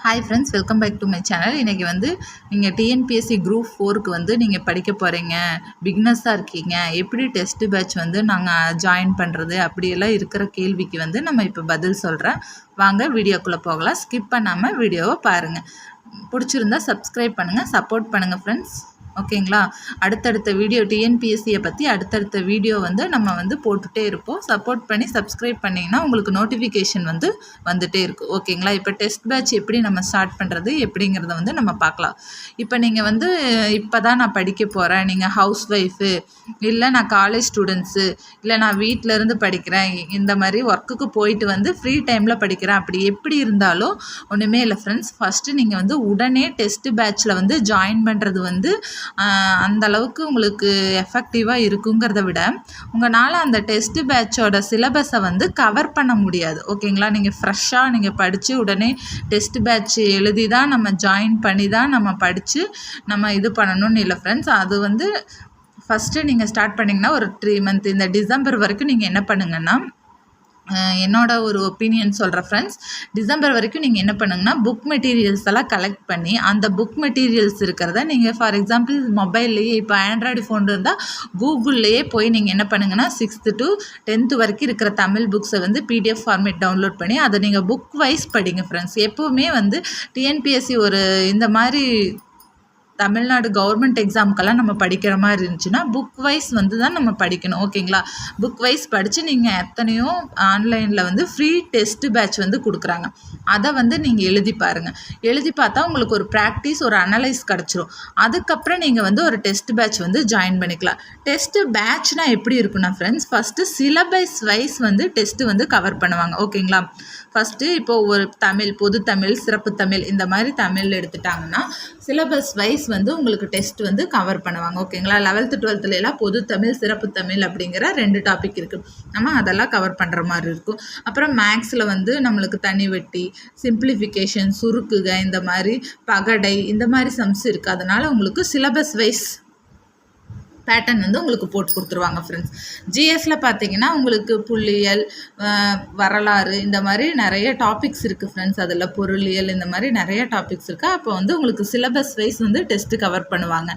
Hi friends, welcome back to my channel. இன்றைக்கி நீங்கள் TNPSC group 4க்கு நீங்கள் படிக்க போகிறீங்க, பிகினர்ஸாக இருக்கீங்க, எப்படி டெஸ்ட் பேட்ச் நாங்கள் ஜாயின் பண்ணுறது அப்படியெல்லாம் இருக்கிற கேள்விக்கு நம்ம இப்போ பதில் சொல்கிறேன். வாங்க வீடியோக்குள்ளே போகலாம். ஸ்கிப் பண்ணாமல் வீடியோவை பாருங்கள். பிடிச்சிருந்தா சப்ஸ்கிரைப் பண்ணுங்கள், சப்போர்ட் பண்ணுங்கள் ஃப்ரெண்ட்ஸ். ஓகேங்களா? அடுத்தடுத்த வீடியோ டிஎன்பிஎஸ்சியை பற்றி அடுத்தடுத்த வீடியோ நம்ம போட்டுகிட்டே இருப்போம். சப்போர்ட் பண்ணி சப்ஸ்கிரைப் பண்ணிங்கன்னா உங்களுக்கு நோட்டிஃபிகேஷன் வந்துகிட்டே இருக்கும். ஓகேங்களா? இப்போ டெஸ்ட் பேட்ச் எப்படி நம்ம ஸ்டார்ட் பண்ணுறது எப்படிங்கிறத நம்ம பார்க்கலாம். இப்போ நீங்கள் இப்போ தான் நான் படிக்க போகிறேன், நீங்கள் ஹவுஸ் ஒய்ஃபு, இல்லை நான் காலேஜ் ஸ்டூடெண்ட்ஸு, இல்லை நான் வீட்டிலேருந்து படிக்கிறேன், இந்த மாதிரி ஒர்க்குக்கு போயிட்டு ஃப்ரீ டைமில் படிக்கிறேன், அப்படி எப்படி இருந்தாலும் ஒன்றுமே இல்லை ஃப்ரெண்ட்ஸ். ஃபஸ்ட்டு நீங்கள் உடனே டெஸ்ட் பேட்ச்சில் ஜாயின் பண்ணுறது அந்த அளவுக்கு உங்களுக்கு எஃபெக்டிவாக இருக்குங்கிறத விட உங்களால் அந்த டெஸ்ட் பேட்சோட சிலபஸை கவர் பண்ண முடியாது. ஓகேங்களா? நீங்கள் ஃப்ரெஷ்ஷாக நீங்கள் படித்து உடனே டெஸ்ட் பேட்ச் எழுதி தான் நம்ம ஜாயின் பண்ணி தான் நம்ம படித்து நம்ம இது பண்ணணும்னு இல்லை ஃப்ரெண்ட்ஸ். அது ஃபஸ்ட்டு நீங்கள் ஸ்டார்ட் பண்ணிங்கன்னா ஒரு 3 மந்த் இந்த டிசம்பர் வரைக்கும் நீங்கள் என்ன பண்ணுங்கன்னா, என்னோட ஒரு ஒப்பீனியன் சொல்கிறேன் ஃப்ரெண்ட்ஸ். டிசம்பர் வரைக்கும் நீங்கள் என்ன பண்ணுங்கன்னா, புக் மெட்டீரியல்ஸ் எல்லாம் கலெக்ட் பண்ணி அந்த புக் மெட்டீரியல்ஸ் இருக்கிறத நீங்கள் ஃபார் எக்ஸாம்பிள் மொபைல்லையே, இப்போ ஆண்ட்ராய்டு ஃபோன் இருந்தால் கூகுள்லேயே போய் நீங்கள் என்ன பண்ணுங்கன்னா 6th to 10th வரைக்கும் இருக்கிற தமிழ் புக்ஸை பிடிஎஃப் ஃபார்மேட் டவுன்லோட் பண்ணி அதை நீங்கள் புக் வைஸ் படிங்க ஃப்ரெண்ட்ஸ். எப்போவுமே டிஎன்பிஎஸ்சி ஒரு இந்த மாதிரி தமிழ்நாடு கவர்மெண்ட் எக்ஸாமுக்கெல்லாம் நம்ம படிக்கிற மாதிரி இருந்துச்சுன்னா புக் வைஸ் தான் நம்ம படிக்கணும். ஓகேங்களா? புக் வைஸ் படித்து நீங்கள் எத்தனையோ ஆன்லைனில் ஃப்ரீ டெஸ்ட் பேட்ச் கொடுக்குறாங்க. அதை நீங்கள் எழுதி பாருங்கள். எழுதி பார்த்தா உங்களுக்கு ஒரு ப்ராக்டிஸ், ஒரு அனலைஸ் கிடச்சிரும். அதுக்கப்புறம் நீங்கள் ஒரு டெஸ்ட் பேட்ச் ஜாயின் பண்ணிக்கலாம். டெஸ்ட்டு பேட்ச்னால் எப்படி இருக்குன்னா friends, first syllabus wise test cover பண்ணுவாங்க. ஓகேங்களா? ஃபஸ்ட்டு இப்போது ஒரு தமிழ், பொது தமிழ், சிறப்பு தமிழ், இந்த மாதிரி தமிழ் எடுத்துட்டாங்கன்னா சிலபஸ் வைஸ் உங்களுக்கு டெஸ்ட் கவர் பண்ணுவாங்க. ஓகேங்களா? 11th 12th எல்லாம் பொது தமிழ், சிறப்பு தமிழ் அப்படிங்கிற 2 டாபிக் இருக்குது. நம்ம அதெல்லாம் கவர் பண்ணுற மாதிரி இருக்கும். அப்புறம் மேக்ஸில் நம்மளுக்கு தனி வெட்டி, சிம்பிளிஃபிகேஷன், சுருக்குக, இந்த மாதிரி பகடை, இந்த மாதிரி சம்ஸ் இருக்குது. அதனால் உங்களுக்கு சிலபஸ் வைஸ் பேட்டர்ன் உங்களுக்கு போட்டு கொடுத்துருவாங்க ஃப்ரெண்ட்ஸ். ஜிஎஸ்சில் பார்த்தீங்கன்னா உங்களுக்கு புள்ளியியல், வரலாறு, இந்த மாதிரி நிறைய டாபிக்ஸ் இருக்குது ஃப்ரெண்ட்ஸ். அதில் பொருளியல், இந்த மாதிரி நிறைய டாபிக்ஸ் இருக்குது. அப்போ உங்களுக்கு சிலபஸ் வைஸ் டெஸ்ட்டு கவர் பண்ணுவாங்க.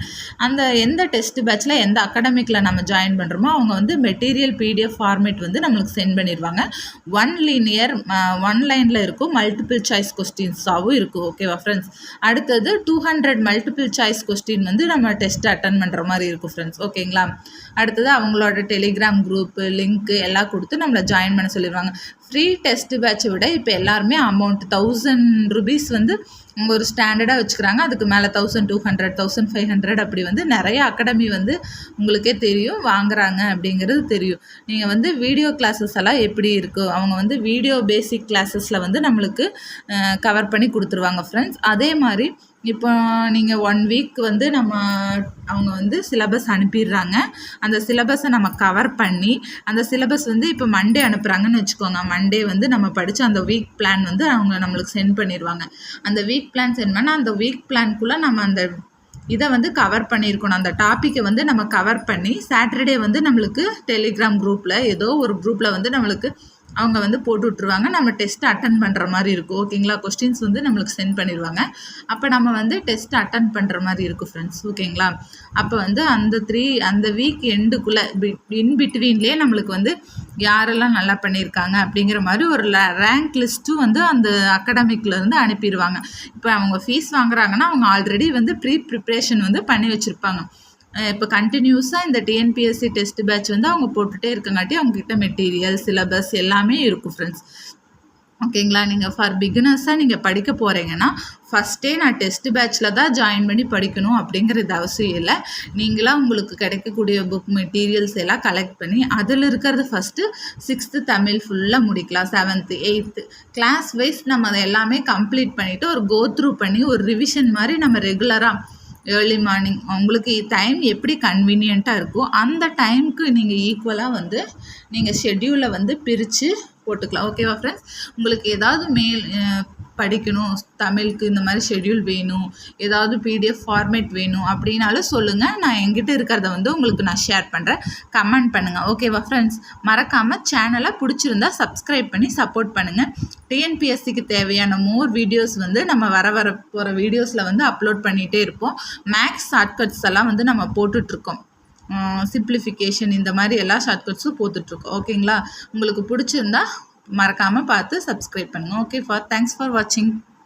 அந்த எந்த டெஸ்ட் பேட்சில் எந்த அகாடமிக்கில் நம்ம ஜாயின் பண்ணுறோமோ அவங்க மெட்டீரியல் பிடிஎஃப் ஃபார்மேட் நம்மளுக்கு சென்ட் பண்ணிடுவாங்க. 1 லைனில் இருக்கும், மல்டிபிள் சாய்ஸ் கொஸ்டின்ஸாகவும் இருக்கும். ஓகேவா ஃப்ரெண்ட்ஸ்? அடுத்தது 200 மல்டிபிள் சாய்ஸ் கொஸ்டின் நம்ம டெஸ்ட் அட்டன் பண்ணுற மாதிரி இருக்கும் ஃப்ரெண்ட்ஸ். ஓகேங்களா? அடுத்தது அவங்களோட டெலிகிராம் குரூப்பு, லிங்க்கு எல்லாம் கொடுத்து நம்மளை ஜாயின் பண்ண சொல்லிடுவாங்க. ஃப்ரீ டெஸ்ட் பேட்சை விட இப்போ எல்லாருமே அமௌண்ட் 1000 rupees ஒரு ஸ்டாண்டர்டாக வச்சுக்கிறாங்க. அதுக்கு மேலே 1200, 1500 அப்படி நிறைய அகாடமி உங்களுக்கே தெரியும் வாங்குறாங்க அப்படிங்கிறது தெரியும். நீங்கள் வீடியோ கிளாஸஸ் எல்லாம் எப்படி இருக்கோ அவங்க வீடியோ பேசிக் கிளாஸஸில் நம்மளுக்கு கவர் பண்ணி கொடுத்துருவாங்க ஃப்ரெண்ட்ஸ். அதே மாதிரி இப்போ நீங்கள் 1 வீக் நம்ம அவங்க சிலபஸ் அனுப்பிடுறாங்க. அந்த சிலபஸை நம்ம கவர் பண்ணி அந்த சிலபஸ் இப்போ மண்டே அனுப்புகிறாங்கன்னு வச்சுக்கோங்க. மண்டே நம்ம படித்து அந்த வீக் பிளான் அவங்க நம்மளுக்கு சென்ட் பண்ணிடுவாங்க. அந்த வீக் பிளான் சென்ட் பண்ணால் அந்த வீக் பிளான்குள்ளே நம்ம அந்த இதை கவர் பண்ணியிருக்கணும். அந்த டாப்பிக்கை நம்ம கவர் பண்ணி சாட்டர்டே நம்மளுக்கு டெலிகிராம் குரூப்பில் ஏதோ ஒரு குரூப்பில் நம்மளுக்கு அவங்க போட்டு விட்ருவாங்க. நம்ம டெஸ்ட் அட்டன் பண்ணுற மாதிரி இருக்கும். ஓகேங்களா? கொஸ்டின்ஸ் நம்மளுக்கு சென்ட் பண்ணிடுவாங்க. அப்போ நம்ம டெஸ்ட் அட்டன் பண்ணுற மாதிரி இருக்கும் ஃப்ரெண்ட்ஸ். ஓகேங்களா? அப்போ அந்த வீக் எண்டுக்குள்ளே இன்பிட்வீன்லேயே நம்மளுக்கு யாரெல்லாம் நல்லா பண்ணியிருக்காங்க அப்படிங்கிற மாதிரி ஒரு ரேங்க் லிஸ்ட்டும் அந்த அகாடமிக்லேருந்து அனுப்பிடுவாங்க. இப்போ அவங்க ஃபீஸ் வாங்குறாங்கன்னா அவங்க ஆல்ரெடி ப்ரீ ப்ரிப்ரேஷன் பண்ணி வச்சுருப்பாங்க. இப்போ கண்டினியூஸாக இந்த டிஎன்பிஎஸ்சி டெஸ்ட் பேட்ச் அவங்க போட்டுகிட்டே இருக்கங்காட்டி அவங்கக்கிட்ட மெட்டீரியல், சிலபஸ் எல்லாமே இருக்கும் ஃப்ரெண்ட்ஸ். ஓகேங்களா? நீங்கள் ஃபார் பிகினர்ஸாக நீங்கள் படிக்க போகிறீங்கன்னா ஃபஸ்ட்டே நான் டெஸ்ட் பேட்சில் தான் ஜாயின் பண்ணி படிக்கணும் அப்படிங்கிறது அவசியம் இல்லை. நீங்களாக உங்களுக்கு கிடைக்கக்கூடிய புக் மெட்டீரியல்ஸ் எல்லாம் கலெக்ட் பண்ணி அதில் இருக்கிறது ஃபஸ்ட்டு 6th தமிழ் ஃபுல்லாக முடிக்கலாம். 7th 8th கிளாஸ் வைஸ் நம்ம அதை எல்லாமே கம்ப்ளீட் பண்ணிவிட்டு ஒரு கோ த்ரூ பண்ணி ஒரு ரிவிஷன் மாதிரி நம்ம ரெகுலராக ஏர்லி மார்னிங் உங்களுக்கு டைம் எப்படி கன்வீனியண்ட்டாக இருக்கோ அந்த டைமுக்கு நீங்கள் ஈக்குவலாக நீங்கள் ஷெட்யூலை பிரித்து போட்டுக்கலாம். ஓகேவா ஃப்ரெண்ட்ஸ்? உங்களுக்கு ஏதாவது படிக்கணும், தமிழுக்கு இந்த மாதிரி ஷெட்யூல் வேணும், ஏதாவது பிடிஎஃப் ஃபார்மேட் வேணும் அப்படின்னாலும் சொல்லுங்கள். நான் என்கிட்ட இருக்கிறத வந்து உங்களுக்கு நான் ஷேர் பண்ணுறேன். கமெண்ட் பண்ணுங்கள். ஓகேவா ஃப்ரெண்ட்ஸ்? மறக்காமல் சேனலை பிடிச்சிருந்தா சப்ஸ்கிரைப் பண்ணி சப்போர்ட் பண்ணுங்கள். டிஎன்பிஎஸ்சிக்கு தேவையான மோர் வீடியோஸ் வந்து நம்ம வர போகிற வீடியோஸில் வந்து அப்லோட் பண்ணிகிட்டே இருப்போம். மேக்ஸ் ஷார்ட்கட்ஸ் எல்லாம் வந்து நம்ம போட்டுட்ருக்கோம். சிம்பிளிஃபிகேஷன் இந்த மாதிரி எல்லா ஷார்ட்கட்ஸும் போட்டுட்ருக்கோம். ஓகேங்களா? உங்களுக்கு பிடிச்சிருந்தா மறக்காமல் பார்த்து சப்ஸ்கிரைப் பண்ணுங்கள். ஓகே தேங்க்ஸ் ஃபார் வாட்சிங்.